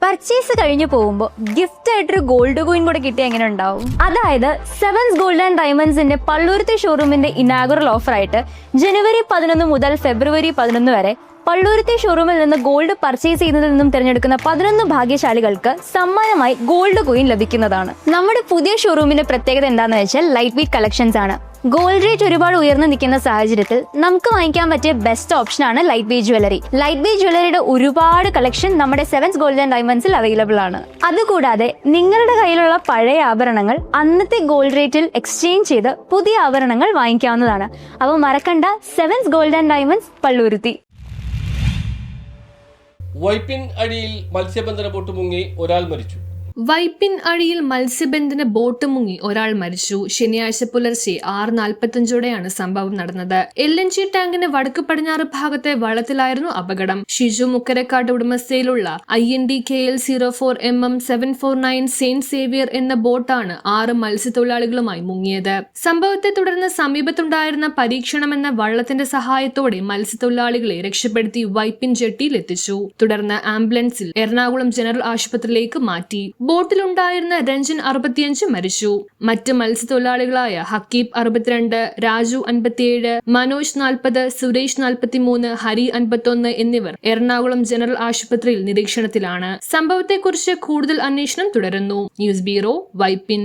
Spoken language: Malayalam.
പർച്ചേസ് കഴിഞ്ഞു പോകുമ്പോൾ ഗിഫ്റ്റ് ആയിട്ടൊരു ഗോൾഡ് കോയിൻ കൂടെ കിട്ടിയ എങ്ങനെ ഉണ്ടാവും? അതായത് സെവൻസ് ഗോൾഡ് ആൻഡ് ഡയമണ്ട്സിന്റെ പള്ളുരുത്തി ഷോറൂമിന്റെ ഇനാഗുറൽ ഓഫർ ആയിട്ട് ജനുവരി 11 മുതൽ ഫെബ്രുവരി 11 വരെ പള്ളുരുത്തി ഷോറൂമിൽ നിന്ന് ഗോൾഡ് പർച്ചേസ് ചെയ്യുന്നതിൽ നിന്നും തിരഞ്ഞെടുക്കുന്ന 11 ഭാഗ്യശാലികൾക്ക് സമ്മാനമായി ഗോൾഡ് കോയിൻ ലഭിക്കുന്നതാണ്. നമ്മുടെ പുതിയ ഷോറൂമിന്റെ പ്രത്യേകത എന്താണെന്ന് വെച്ചാൽ ലൈറ്റ് വെയ്റ്റ് കളക്ഷൻസ് ആണ്. ഗോൾഡ് റേറ്റ് ഒരുപാട് ഉയർന്നു നിൽക്കുന്ന സാഹചര്യത്തിൽ നമുക്ക് വാങ്ങിക്കാൻ പറ്റിയ ബെസ്റ്റ് ഓപ്ഷനാണ് light weight jewellery. Light weight ജ്വല്ലറിയുടെ ഒരുപാട് കളക്ഷൻ നമ്മുടെ സെവൻസ് ഗോൾഡ് ആൻഡ് ഡയമണ്ട്സിൽ അവൈലബിൾ ആണ്. അതുകൂടാതെ നിങ്ങളുടെ കയ്യിലുള്ള പഴയ ആഭരണങ്ങൾ അന്നത്തെ ഗോൾഡ് റേറ്റിൽ എക്സ്ചേഞ്ച് ചെയ്ത് പുതിയ ആഭരണങ്ങൾ വാങ്ങിക്കാവുന്നതാണ്. അപ്പോൾ മറക്കണ്ട, sevens gold and diamonds Palluruthy. Vypin അടിയിൽ മത്സ്യബന്ധന ബോട്ട് മുങ്ങി ഒരാൾ മരിച്ചു. വൈപ്പിൻ അഴിയിൽ മത്സ്യബന്ധന ബോട്ട് മുങ്ങി ഒരാൾ മരിച്ചു. ശനിയാഴ്ച പുലർച്ചെ 6:45 സംഭവം നടന്നത്. LNG ടാങ്കിന്റെ വടക്ക് പടിഞ്ഞാറ് ഭാഗത്തെ വള്ളത്തിലായിരുന്നു അപകടം. ഷിജു മുക്കരക്കാട് ഉടമസ്ഥയിലുള്ള IND KL 04mm 749 saint Xavier എന്ന ബോട്ടാണ് 6 മത്സ്യത്തൊഴിലാളികളുമായി മുങ്ങിയത്. സംഭവത്തെ തുടർന്ന് സമീപത്തുണ്ടായിരുന്ന പരീക്ഷണം എന്ന വള്ളത്തിന്റെ സഹായത്തോടെ മത്സ്യത്തൊഴിലാളികളെ രക്ഷപ്പെടുത്തി വൈപ്പിൻ ജെട്ടിയിൽ എത്തിച്ചു. തുടർന്ന് ആംബുലൻസിൽ എറണാകുളം ജനറൽ ആശുപത്രിയിലേക്ക് മാറ്റി. ബോട്ടിലുണ്ടായിരുന്ന രഞ്ജൻ 65 മരിച്ചു. മറ്റ് മത്സ്യത്തൊഴിലാളികളായ ഹക്കീബ് 62, രാജു 57, മനോജ് 40, സുരേഷ് 43, ഹരി 51 എന്നിവർ എറണാകുളം ജനറൽ ആശുപത്രിയിൽ നിരീക്ഷണത്തിലാണ്. സംഭവത്തെക്കുറിച്ച് കൂടുതൽ അന്വേഷണം തുടരുന്നു. News bureau, Vypin.